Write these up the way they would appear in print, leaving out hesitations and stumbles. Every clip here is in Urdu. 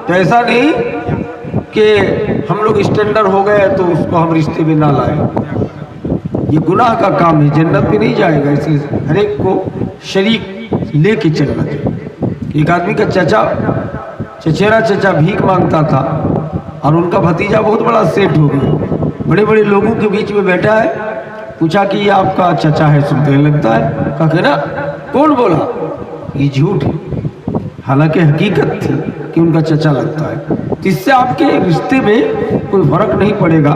تو ایسا نہیں کہ ہم لوگ اسٹینڈرڈ ہو گئے تو اس کو ہم رشتے میں نہ لائیں، یہ گناہ کا کام ہے، جنت میں نہیں جائے گا۔ اس لیے ہر ایک کو شریک لے کے چلنا چاہیے۔ ایک آدمی کا چچیرا چچا بھیک مانگتا تھا اور ان کا بھتیجا بہت بڑا سیٹ ہو گیا، بڑے بڑے لوگوں کے بیچ میں بیٹھا ہے، پوچھا کہ یہ آپ کا چچا ہے، سنتے لگتا ہے، کہا کہ نا کون بولا، یہ جھوٹ ہے، حالانکہ حقیقت تھی کہ ان کا چچا لگتا ہے۔ تو اس سے آپ کے رشتے میں کوئی فرق نہیں پڑے گا،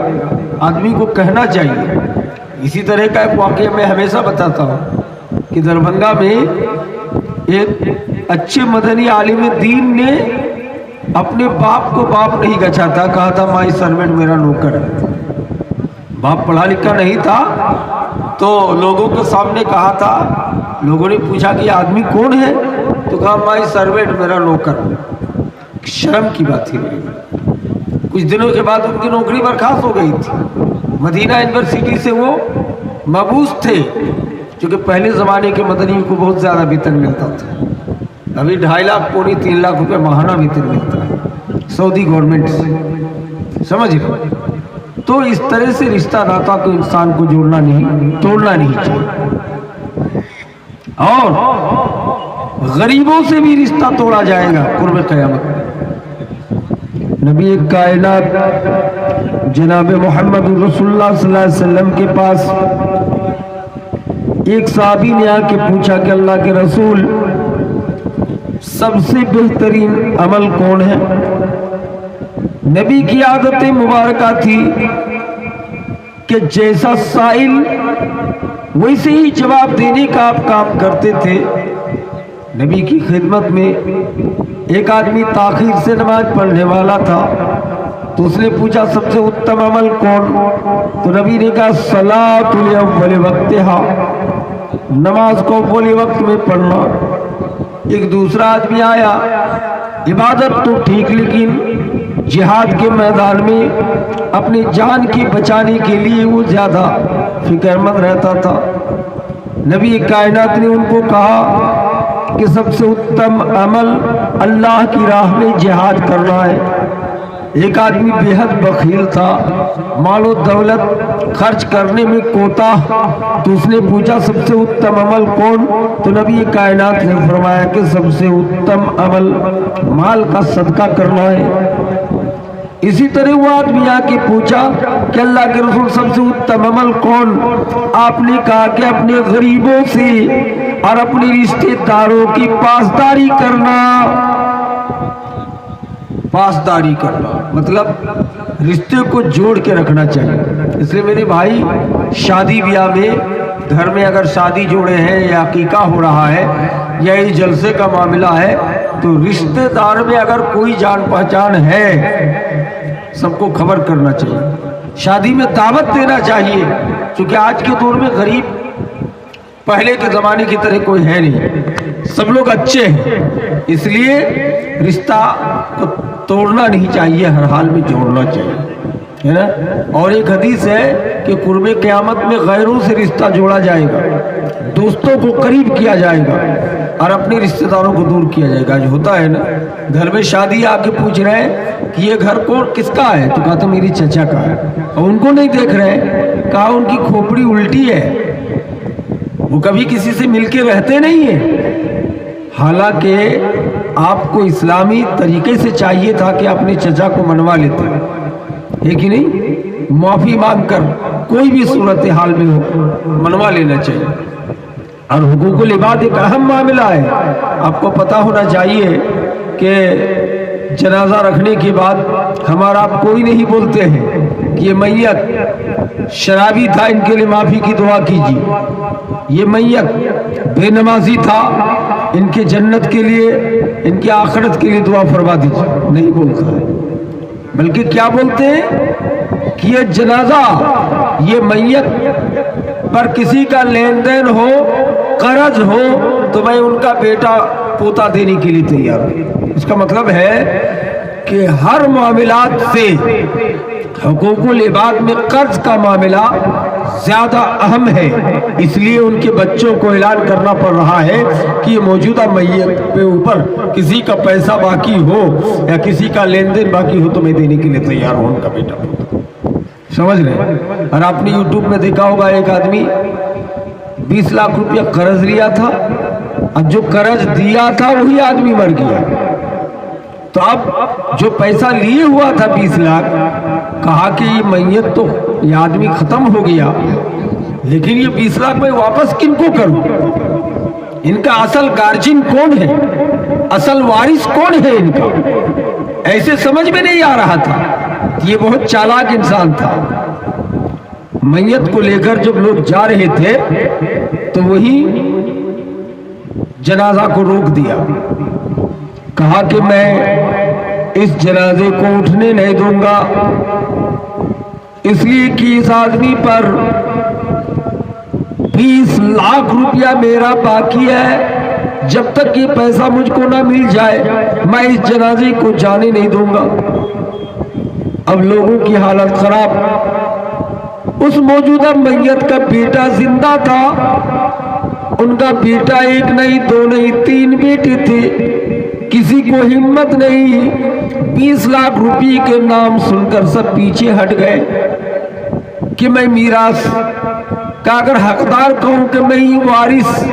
آدمی کو کہنا چاہیے۔ اسی طرح کا ایک واقعہ میں ہمیشہ بتاتا ہوں کہ دربھنگا میں ایک اچھے مدنی عالم دین نے اپنے باپ کو باپ نہیں گچا تھا، کہا تھا مائی سروینٹ، میرا نوکر ہے۔ باپ پڑھا لکھا نہیں تھا تو لوگوں کے سامنے کہا تھا، لوگوں نے پوچھا کہ آدمی کون ہے، تو کہا مائی سروینٹ، میرا نوکر۔ شرم کی بات تھی۔ کچھ دنوں کے بعد ان کی نوکری برخاست ہو گئی تھی۔ مدینہ یونیورسٹی سے وہ مبعوث تھے، کیونکہ پہلے زمانے کے مدنی کو بہت زیادہ ویتن ملتا تھا، ابھی 2.5 لاکھ پونے 3 لاکھ روپے ماہانہ ویتن ملتا ہے سعودی گورنمنٹ سے، سمجھ رہے؟ تو اس طرح سے رشتہ ناتا کو انسان کو توڑنا نہیں چاہیے، اور غریبوں سے بھی رشتہ توڑا جائے گا قرب قیامت۔ نبی کائنات جناب محمد رسول اللہ صلی اللہ علیہ وسلم کے پاس ایک صحابی نے آ کے پوچھا کہ اللہ کے رسول، سب سے بہترین عمل کون ہے؟ نبی کی عادت مبارکہ تھی کہ جیسا سائل ویسے ہی جواب دینے کا آپ کام کرتے تھے۔ نبی کی خدمت میں ایک آدمی تاخیر سے نماز پڑھنے والا تھا، تو اس نے پوچھا سب سے اتم عمل کون؟ تو نبی نے کہا صلاۃ الاول وقتہا، نماز کو اول وقت میں پڑھنا۔ ایک دوسرا آدمی آیا، عبادت تو ٹھیک لیکن جہاد کے میدان میں اپنی جان کی بچانے کے لیے وہ زیادہ فکر مند رہتا تھا۔ نبی کائنات نے ان کو کہا کہ سب سے اتم عمل اللہ کی راہ میں جہاد کرنا ہے۔ ایک آدمی بے حد بخیل تھا، مال و دولت خرچ کرنے میں کوتاہ، تو اس نے پوچھا سب سے اتم عمل کون؟ تو نبی کائنات نے فرمایا کہ سب سے اتم عمل مال کا صدقہ کرنا ہے۔ اسی طرح وہ آدمی آ کے پوچھا کہ اللہ کے رسول سب سے اتم عمل کون؟ آپ نے کہا کہ اپنے غریبوں سے اور اپنے رشتے داروں کی پاسداری کرنا۔ پاسداری کرنا مطلب رشتے کو جوڑ کے رکھنا چاہیے۔ اس لیے میرے بھائی، شادی بیاہ میں گھر میں اگر شادی جوڑے ہیں یا عقیقہ ہو رہا ہے یا اس جلسے کا معاملہ ہے، تو رشتے دار میں اگر کوئی جان پہچان ہے سب کو خبر کرنا چاہیے، شادی میں دعوت دینا چاہیے، کیونکہ آج کے دور میں غریب پہلے کے زمانے کی طرح کوئی ہے نہیں، سب لوگ اچھے ہیں، اس لیے رشتہ کو توڑنا نہیں چاہیے، ہر حال میں جوڑنا چاہیے، ہے نا۔ اور ایک حدیث ہے کہ قرب قیامت میں غیروں سے رشتہ جوڑا جائے گا، دوستوں کو قریب کیا جائے گا اور اپنے رشتہ داروں کو دور کیا جائے گا۔ جو ہوتا ہے نا، گھر میں شادی آ کے پوچھ رہے ہیں کہ یہ گھر کون کس کا ہے، تو کہا تو میری چچا کا ہے، اور ان کو نہیں دیکھ رہے، کہا ان کی کھوپڑی الٹی ہے، وہ کبھی کسی سے مل کے رہتے نہیں ہیں۔ حالانکہ آپ کو اسلامی طریقے سے چاہیے تھا کہ اپنے چچا کو منوا لیتے، ہے کہ نہیں؟ معافی مانگ کر کوئی بھی صورتحال میں ہو منوا لینا چاہیے۔ اور حقوق العباد ایک اہم معاملہ ہے، آپ کو پتہ ہونا چاہیے کہ جنازہ رکھنے کے بعد ہمارا آپ کوئی نہیں بولتے ہیں کہ یہ میت شرابی تھا، ان کے لیے معافی کی دعا کیجیے، یہ میت بے نمازی تھا، ان کے جنت کے لیے، ان کی آخرت کے لیے دعا فرما دیجیے، نہیں بولتا ہے، بلکہ کیا بولتے ہیں کہ یہ جنازہ، یہ میت پر کسی کا لین دین ہو، قرض ہو، تو میں ان کا بیٹا پوتا دینے کے لیے تیار ہوں۔ اس کا مطلب ہے کہ ہر معاملات سے حقوق العباد میں قرض کا معاملہ زیادہ اہم ہے، اس لیے ان کے بچوں کو اعلان کرنا پڑ رہا ہے کہ یہ موجودہ میت پہ اوپر کسی کا پیسہ باقی ہو یا کسی کا لین دین باقی ہو تو میں دینے کے لیے تیار ہوں ان کا بیٹا پوتا، سمجھ رہے؟ اور آپ نے یوٹیوب میں دیکھا ہوگا ایک آدمی 20 لاکھ روپیہ قرض لیا تھا اور جو قرض دیا تھا وہی آدمی مر گیا، تو اب جو پیسہ لیے ہوا تھا 20 لاکھ، کہا کہ یہ میت تو یہ آدمی ختم ہو گیا، لیکن یہ 20 لاکھ میں واپس کن کو کروں؟ ان کا اصل گارجین کون ہے، اصل وارث کون ہے ان کا؟ ایسے سمجھ میں نہیں آ رہا تھا۔ یہ بہت چالاک انسان تھا۔ میت کو لے کر جب لوگ جا رہے تھے تو وہی جنازہ کو روک دیا، کہا کہ میں اس جنازے کو اٹھنے نہیں دوں گا، اس لیے کہ اس آدمی پر 20 لاکھ روپیہ میرا باقی ہے، جب تک یہ پیسہ مجھ کو نہ مل جائے میں اس جنازے کو جانے نہیں دوں گا۔ اب لوگوں کی حالت خراب، اس موجودہ میت کا بیٹا زندہ تھا، ان کا بیٹا ایک نہیں دو نہیں 3 بیٹے تھے، کسی کو ہمت نہیں، 20 لاکھ روپے کے نام سن کر سب پیچھے ہٹ گئے کہ میں میراث کا اگر حقدار کہوں کہ میں ہی وارث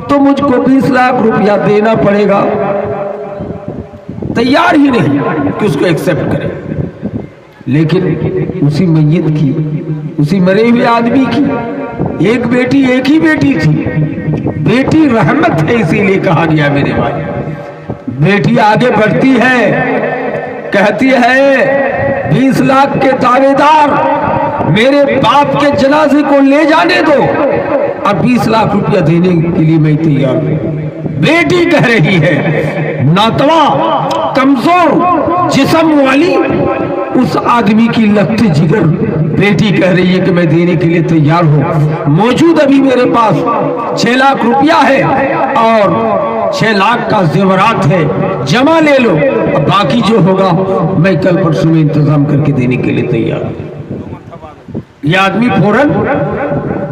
تو مجھ کو 20 لاکھ روپیہ دینا پڑے گا، تیار ہی نہیں کہ اس کو ایکسپٹ کرے۔ لیکن اسی میت کی، اسی مرے ہوئے آدمی کی ایک بیٹی، ایک ہی بیٹی تھی، بیٹی رحمت ہے اسی لیے کہا گیا میرے بھائی۔ بیٹی آگے بڑھتی ہے، کہتی ہے 20 لاکھ کے دعوے دار میرے باپ کے جنازے کو لے جانے دو، اب 20 لاکھ روپیہ دینے کے لیے میں تیار ہوں۔ بیٹی کہہ رہی ہے، ناتوا کمزور جسم والی اس آدمی کی لگتے جگر بیٹی کہہ رہی ہے کہ میں دینے کے لیے تیار ہوں، موجود ابھی میرے پاس 6 لاکھ روپیہ ہے اور 6 لاکھ کا زیورات ہے، جمع لے لو، اب باقی جو ہوگا میں کل پرسوں میں انتظام کر کے دینے کے لیے تیار ہوں۔ یہ آدمی فوراً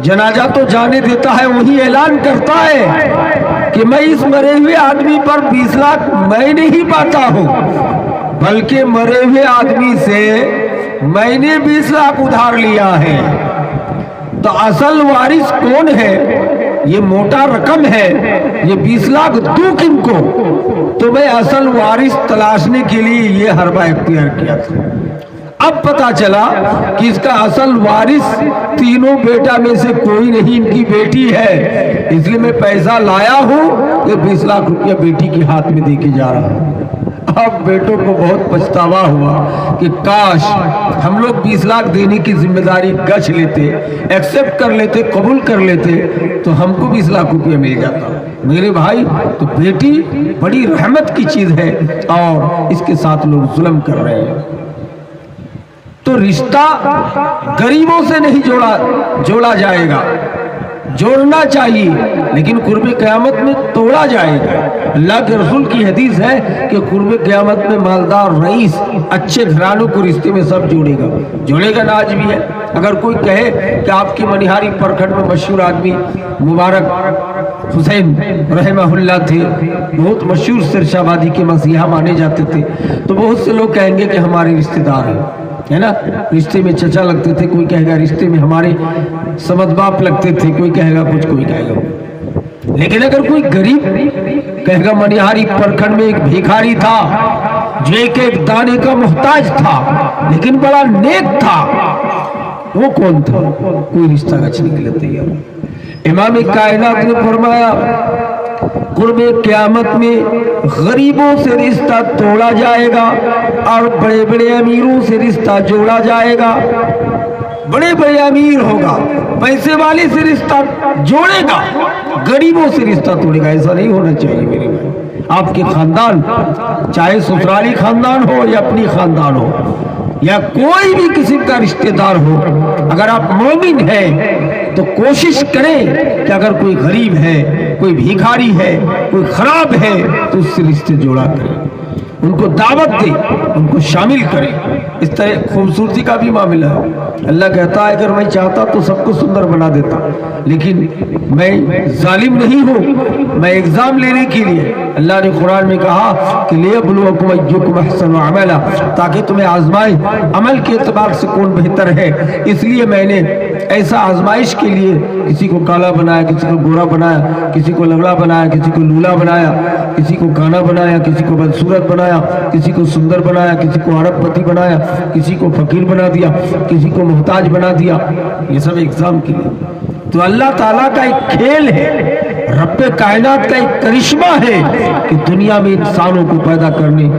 جنازہ تو جانے دیتا ہے، وہی اعلان کرتا ہے کہ میں اس مرے ہوئے آدمی پر 20 لاکھ میں نہیں پاتا ہوں، بلکہ مرے ہوئے آدمی سے میں نے 20 لاکھ ادھار لیا ہے، تو اصل وارث کون ہے؟ یہ موٹا رقم ہے، یہ 20 لاکھ دوں کن کو؟ تو میں اصل وارث تلاشنے کے لیے یہ حربہ اختیار کیا تھا۔ اب پتا چلا کہ اس کا اصل وارث تینوں بیٹا میں سے کوئی نہیں، ان کی بیٹی ہے، اس لیے میں پیسہ لایا ہوں، یہ 20 لاکھ روپیہ بیٹی کے ہاتھ میں دے کے جا رہا ہوں۔ اب بیٹوں کو بہت پچھتاوا ہوا کہ کاش ہم لوگ 20 لاکھ دینے کی ذمہ داری گچھ لیتے، ایکسپٹ کر لیتے، قبول کر لیتے تو ہم کو 20 لاکھ روپیہ مل جاتا۔ میرے بھائی، تو بیٹی بڑی رحمت کی چیز ہے اور اس کے ساتھ لوگ ظلم کر رہے ہیں۔ تو رشتہ غریبوں سے نہیں جوڑا جائے گا، جوڑنا چاہیے، لیکن قرب قیامت میں توڑا جائے گا۔ اللہ کے رسول کی حدیث ہے کہ قرب قیامت میں مالدار رئیس اچھے گھرانوں کو رشتے میں سب جوڑے گا نا آج بھی ہے۔ اگر کوئی کہے کہ آپ کی منیہاری پرکھٹ میں مشہور آدمی مبارک حسین رحمہ اللہ تھے، بہت مشہور سرشا آبادی کے مسیحا مانے جاتے تھے، تو بہت سے لوگ کہیں گے کہ ہمارے رشتہ دار ہیں، ہے نا، رشتے میں چچا لگتے تھے، کوئی کہے گا رشتے میں ہمارے سمجھ باپ لگتے تھے، کوئی کہے گا کچھ، کوئی کہے گا۔ لیکن اگر کوئی غریب کہے گا منیہاری پرکھنڈ میں ایک بھیکھاری تھا جو ایک دانے کا محتاج تھا لیکن بڑا نیک تھا، وہ کون تھا؟ کوئی رشتہ گچھنے کے لیے تیار۔ امام کائنات نے فرمایا قرب قیامت میں غریبوں سے رشتہ توڑا جائے گا اور بڑے بڑے امیروں سے رشتہ جوڑا جائے گا۔ بڑے بڑے امیر ہوگا، پیسے والے سے رشتہ جوڑے گا، غریبوں سے رشتہ توڑے گا۔ ایسا نہیں ہونا چاہیے میرے بھائی۔ آپ کے خاندان، چاہے سسرالی خاندان ہو یا اپنی خاندان ہو یا کوئی بھی قسم کا رشتہ دار ہو، اگر آپ مومن ہیں تو کوشش کریں کہ اگر کوئی غریب ہے، کوئی بھیکھاری ہے، کوئی خراب ہے تو اس سے رشتے جوڑا کریں، ان کو دعوت دیں، ان کو شامل کریں۔ اس طرح خوبصورتی کا بھی معاملہ ہے، اللہ کہتا ہے اگر میں چاہتا تو سب کو سندر بنا دیتا، لیکن میں ظالم نہیں ہوں، میں ایگزام لینے کے لیے اللہ نے قرآن میں کہا کہ لیبلوکم ایکم احسن عملا، تاکہ تمہیں آزمائے عمل کے اعتبار سے کون بہتر ہے۔ اس لیے میں نے ایسا آزمائش کے لیے کسی کو کالا بنایا، کسی کو گورا بنایا، کسی کو لنگڑا بنایا، کسی کو لولا بنایا، کسی کو کانا بنایا، کسی کو بدصورت بنایا، کسی کو سندر بنایا، کسی کو ارب پتی بنایا، کسی کو فقیر بنا دیا، کسی کو محتاج بنا دیا۔ یہ سب ایگزام کے لیے۔ تو اللہ تعالیٰ کا ایک کھیل ہے، رب کائنات کا ایک کرشمہ ہے کہ دنیا میں انسانوں کو پیدا کرنے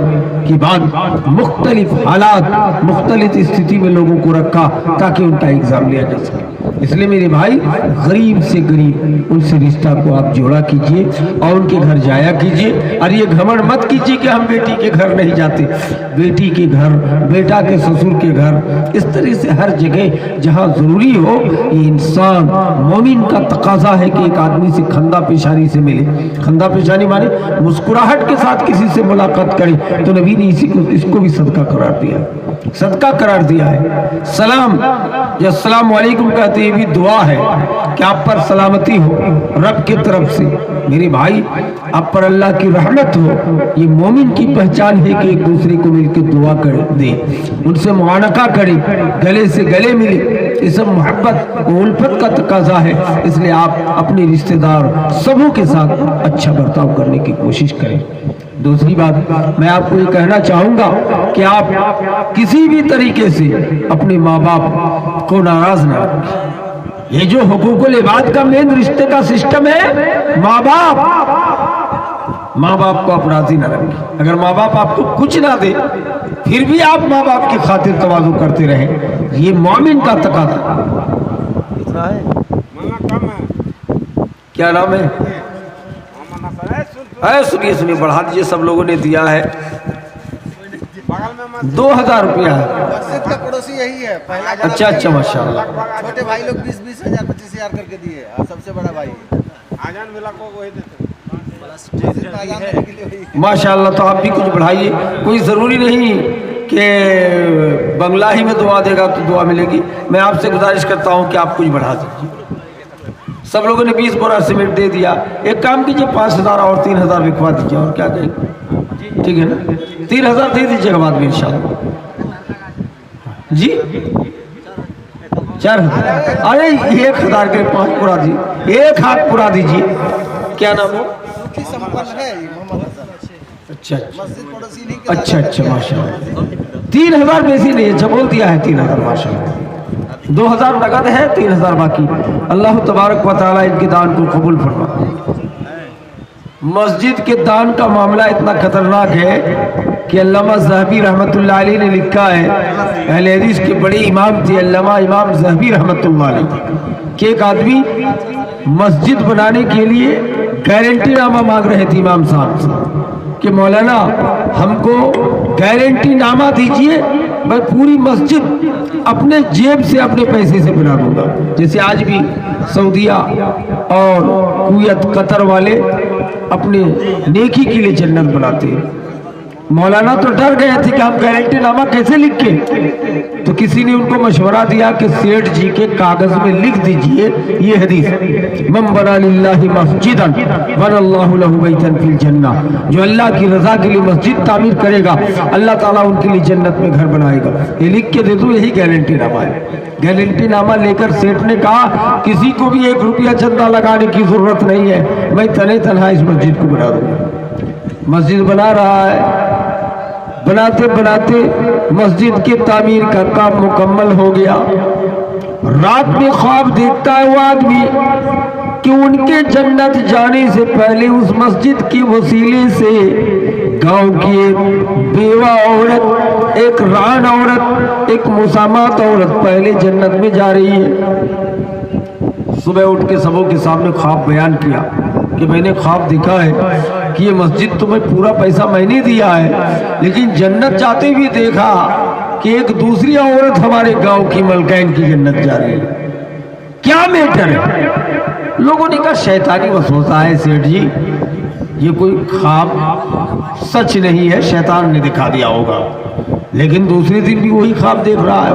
کے بعد مختلف حالات، مختلف استھتی میں لوگوں کو رکھا تاکہ ان کا ایگزام لیا جا سکے۔ اس لیے میرے بھائی غریب سے غریب ان سے رشتہ کو آپ جوڑا کیجئے اور ان کے گھر جایا کیجئے، اور یہ گھمنڈ مت کیجئے کہ ہم بیٹی کے گھر نہیں جاتے، بیٹی کے گھر، بیٹا کے سسر کے گھر، اس طرح سے ہر جگہ جہاں ضروری ہو۔ یہ انسان مومن کا تقاضا ہے کہ ایک آدمی سے خندہ پیشانی سے ملے۔ خندہ پیشانی مانے مسکراہٹ کے ساتھ کسی سے ملاقات کرے، تو نبی نے اس کو بھی صدقہ قرار دیا، صدقہ قرار دیا ہے۔ سلام یا السلام علیکم کہتے یہ بھی دعا ہے کہ آپ پر سلامتی ہو رب کی طرف سے۔ میرے بھائی آپ پر اللہ کی رحمت ہو، یہ مومن کی پہچان ہے کہ ایک دوسرے کو مل کے دعا کرے دے، ان سے معانقہ کرے، گلے سے گلے ملے۔ یہ سب محبت و الفت کا تقاضا ہے، اس لیے آپ اپنے رشتہ دار سبوں کے ساتھ اچھا برتاؤ کرنے کی کوشش کریں۔ دوسری بات میں آپ کو یہ کہنا چاہوں گا کہ آپ کسی بھی طریقے سے اپنے ماں باپ کو ناراض نہ رکھیں۔ یہ جو حقوق العباد کا مین رشتے کا سسٹم ہے، ماں باپ کو آپ راضی نہ رکھیں۔ اگر ماں باپ آپ کو کچھ نہ دے پھر بھی آپ ماں باپ کی خاطر تواضع کرتے رہیں، یہ مومن کا تقاضا ہے۔ کیا نام ہے؟ سنیے بڑھا دیجیے، سب لوگوں نے دیا ہے 2000 روپیہ ہے۔ مسجد کا پڑوسی یہی ہے، پہلا اچھا ماشاءاللہ۔ چھوٹے بھائی لوگ 20,000 25,000 کر کے دیے، اور سب سے بڑا بھائی آجان ملا کو وہی دیتے ماشاءاللہ۔ تو آپ بھی کچھ بڑھائیے، کوئی ضروری نہیں کہ بنگلہ ہی میں دعا دے گا تو دعا ملے گی۔ میں آپ سے گزارش کرتا ہوں کہ آپ کچھ بڑھا دیجیے۔ سب لوگوں نے 20 بورا سیمنٹ دے دیا، ایک کام کیجئے 5,000 اور 3,000 لکھوا دیجیے، اور کیا کہیں گے؟ ٹھیک ہے نا، 3,000 دے دیجیے گا بعد میں انشاءاللہ۔ جی 4,000، ارے 1,000 کے 5 پورا دیجیے، 1 ہاتھ پورا دیجیے۔ کیا نام ہو؟ اچھا ماشاءاللہ۔ 3,000 بیسی نہیں ہے، اچھا بول دیا ہے 3,000 ماشاءاللہ۔ 2,000 نقد ہے، 3,000 باقی۔ اللہ تبارک و تعالیٰ ان کے دان کو قبول فرما۔ مسجد کے دان کا معاملہ اتنا خطرناک ہے کہ علامہ ذہبی رحمت اللہ علیہ نے لکھا ہے، اہل حدیث کے بڑے امام تھے علامہ امام ذہبی رحمت اللہ علیہ، کہ ایک آدمی مسجد بنانے کے لیے گارنٹی نامہ مانگ رہے تھے امام صاحب سے کہ مولانا ہم کو گارنٹی نامہ دیجئے، میں پوری مسجد اپنے جیب سے اپنے پیسے سے بنا دوں گا۔ جیسے آج بھی سعودیہ اور کویت قطر والے اپنے نیکی کے لیے جنت بناتے ہیں۔ مولانا تو ڈر گئے تھے کہ ہم گارنٹی نامہ کیسے لکھیں، تو کسی نے ان کو مشورہ دیا کہ سیٹھ جی کے کاغذ میں لکھ دیجئے یہ حدیث، من بنا للہ مسجدا بنى اللہ لہ بیتا فی الجنہ، جو اللہ کی رضا کے لیے مسجد تعمیر کرے گا اللہ تعالیٰ ان کے لیے جنت میں گھر بنائے گا۔ یہ لکھ کے دے دو، یہی گارنٹی نامہ ہے۔ گارنٹی نامہ لے کر سیٹھ نے کہا کسی کو بھی 1 روپیہ چندہ لگانے کی ضرورت نہیں ہے، میں تنہا اس مسجد کو بنا دوں گا۔ مسجد بنا رہا ہے، بناتے بناتے مسجد کی تعمیر کا کام مکمل ہو گیا۔ رات میں خواب دیکھتا ہے وہ آدمی کہ ان کے جنت جانے سے پہلے اس مسجد کے وسیلے سے گاؤں کی ایک بیوہ عورت، ایک ران عورت، ایک مسامات عورت پہلے جنت میں جا رہی ہے۔ صبح اٹھ کے سبوں کے سامنے خواب بیان کیا کہ میں نے خواب دیکھا ہے کہ یہ مسجد تمہیں پورا پیسہ میں نے دیا ہے، لیکن جنت جاتے بھی دیکھا کہ ایک دوسری عورت ہمارے گاؤں کی ملکین کی جنت جا رہی ہے، کیا میٹر ہے؟ لوگوں نے کہا شیطانی وسوسہ ہے سیٹھ جی، یہ کوئی خواب سچ نہیں ہے، شیطان نے دکھا دیا ہوگا۔ لیکن دوسرے دن بھی وہی خواب دیکھ رہا ہے،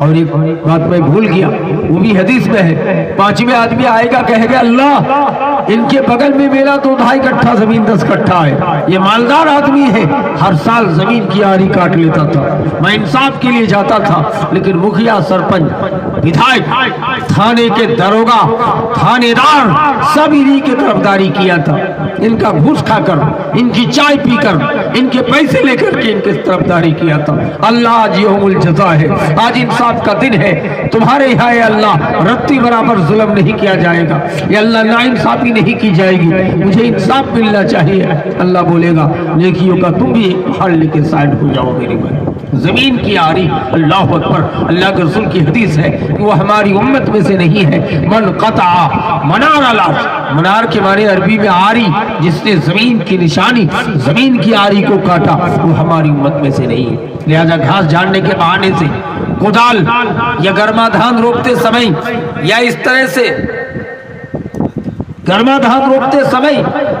اور ایک بات میں بھول گیا، وہ بھی حدیث میں ہے، 5ویں آدمی آئے گا کہے گا اللہ ان کے بغل میں میرا 2.5 کٹھا زمین 10 کٹھا ہے، یہ مالدار آدمی ہے، ہر سال زمین کی آری کاٹ لیتا تھا، میں انصاف کے لیے جاتا تھا لیکن مکھیا، سرپنچ، ودھائک، تھانے کے داروغہ، تھانے دار سب انہی کی طرفداری کیا تھا، ان کا گھوس کھا کر، ان کی چائے پی کر، ان کے پیسے لے کر کے ان کی طرفداری کیا تھا۔ اللہ آج یوم الجزا ہے، آج انصاف کا دن ہے، تمہارے یہاں اے اللہ رتی برابر ظلم نہیں کیا جائے گا، یا اللہ ناانصافی نہیں کی جائے گی، مجھے انصاف ملنا چاہیے۔ اللہ بولے گا نیکیوں کا تم بھی ایک پہاڑ لے کے سائڈ ہو جاؤ میری بھائی۔ زمین کی آری، اللہ اکبر، اللہ کے رسول کی حدیث ہے کہ وہ ہماری امت میں سے نہیں ہے۔ من قطع منار الارض، منار کے معنی عربی میں آری، جس نے زمین کی نشانی، زمین کی آری کو کاٹا، وہ ہماری امت میں سے نہیں ہے۔ لہذا گھاس جھاڑنے کے بہانے سے، کدال یا گرما دھان روپتے سمے، یا اس طرح سے گرما دھان روپتے سمے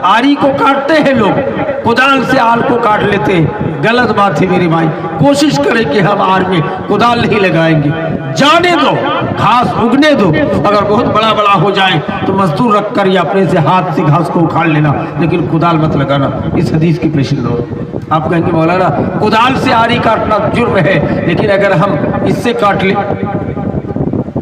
آری کو کاٹتے ہیں لوگ، کدال سے آل کو کاٹ لیتے ہیں، غلط بات ہے میرے بھائی۔ کوشش کریں کہ ہم آر میں کدال نہیں لگائیں گے، جانے دو، گھاس اگنے دو، اگر بہت بڑا بڑا ہو جائے تو مزدور رکھ کر یا اپنے سے ہاتھ سے گھاس کو اکھاڑ لینا، لیکن کدال مت لگانا۔ اس حدیث کی پیش نظر آپ کہیں گے مولانا کدال سے آری کاٹنا جرم ہے، لیکن اگر ہم اس سے کاٹ لیں،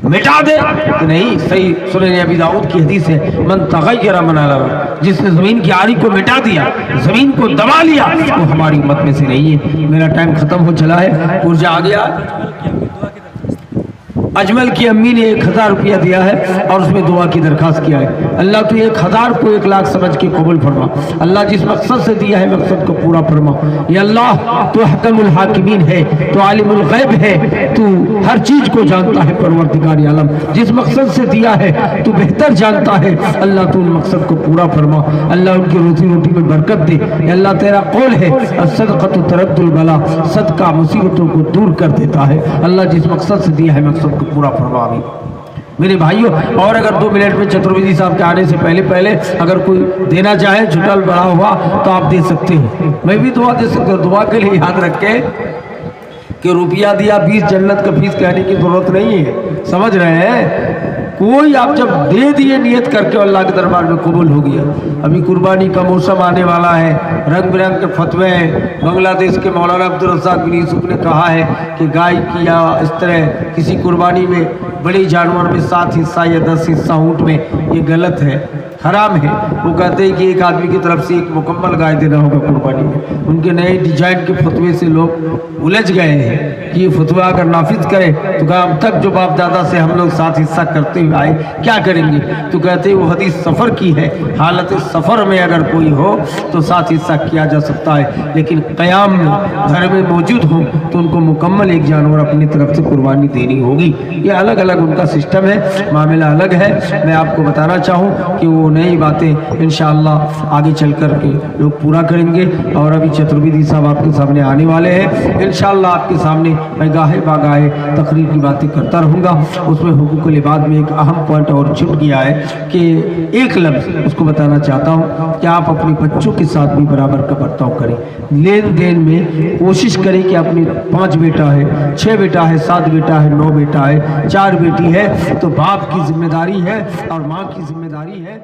مٹا دے تو نہیں۔ صحیح سنن ابی داؤد کی حدیث ہے، من تغیر من الارض، جس نے زمین کی آری کو مٹا دیا، زمین کو دبا لیا، وہ ہماری امت میں سے نہیں ہے۔ میرا ٹائم ختم ہو چلا ہے، پورجا آ گیا۔ اجمل کی امی نے 1000 روپیہ دیا ہے اور اس میں دعا کی درخواست کیا ہے، اللہ تو 1000 کو 1 لاکھ سمجھ کے قبول فرما، اللہ جس مقصد سے دیا ہے مقصد کو پورا فرما، یا اللہ تو حکم الحاکمین ہے، تو عالم الغیب ہے، تو ہر چیز کو جانتا ہے پروردگار عالم، جس مقصد سے دیا ہے تو بہتر جانتا ہے، اللہ تو ان مقصد کو پورا فرما، اللہ ان کی روزی روٹی میں برکت دے، یا اللہ تیرا قول ہے الصدقۃ ترد البلا، صدقہ مصیبتوں کو دور کر دیتا ہے، اللہ جس مقصد سے دیا ہے مقصد کو پورا فرما۔ آمین۔ میرے بھائیوں، اور اگر 2 منٹ میں چترویدی صاحب کے آنے سے پہلے اگر کوئی دینا چاہے چھٹل بڑا ہوا تو آپ دے سکتے ہیں، میں بھی دعا دے سکتا ہوں۔ دعا کے لیے یاد رکھیں کہ روپیہ دیا 20 جنت کا فیس کہنے کی ضرورت نہیں ہے، سمجھ رہے ہیں؟ کوئی آپ جب دے دیے نیت کر کے اللہ کے دربار میں قبول ہو گیا۔ ابھی قربانی کا موسم آنے والا ہے، رنگ برنگ کے فتوے ہیں۔ بنگلہ دیش کے مولانا عبدالرزاق بن یوسف نے کہا ہے کہ گائے کی یا اس طرح کسی قربانی میں بڑے جانور میں 7 حصہ یا 10 حصہ اونٹ میں، یہ غلط ہے، حرام ہے۔ وہ کہتے ہیں کہ ایک آدمی کی طرف سے ایک مکمل گائے دینا ہوگا قربانی میں۔ ان کے نئے ڈیزائن کے فتوے سے لوگ الجھ گئے ہیں کہ یہ فتویٰ اگر نافذ کرے تو کہا اب تک جو باپ دادا سے ہم لوگ 7 حصہ کرتے ہوئے آئے کیا کریں گے؟ تو کہتے ہیں وہ حدیث سفر کی ہے، حالت سفر میں اگر کوئی ہو تو 7 حصہ کیا جا سکتا ہے، لیکن قیام میں گھر میں موجود ہوں تو ان کو مکمل ایک جانور اپنی طرف سے قربانی دینی ہوگی۔ یہ الگ الگ ان کا سسٹم ہے، معاملہ الگ ہے۔ میں آپ کو بتانا چاہوں کہ وہ نئی باتیں انشاءاللہ آگے چل کر کے لوگ پورا کریں گے، اور ابھی چترویدی صاحب آپ کے سامنے آنے والے ہیں، انشاءاللہ آپ کے سامنے میں گاہے باگاہے تقریر کی باتیں کرتا رہوں گا۔ اس میں حقوق العباد میں ایک اہم پوائنٹ اور چھٹ گیا ہے کہ ایک لفظ اس کو بتانا چاہتا ہوں کہ آپ اپنے بچوں کے ساتھ بھی برابر کا برتاؤ کریں، لین دین میں کوشش کریں کہ اپنی 5 بیٹا ہے، 6 بیٹا ہے، 7 بیٹا ہے، 9 بیٹا ہے، 4 بیٹی ہے تو باپ کی ذمہ داری ہے اور ماں کی ذمہ داری ہے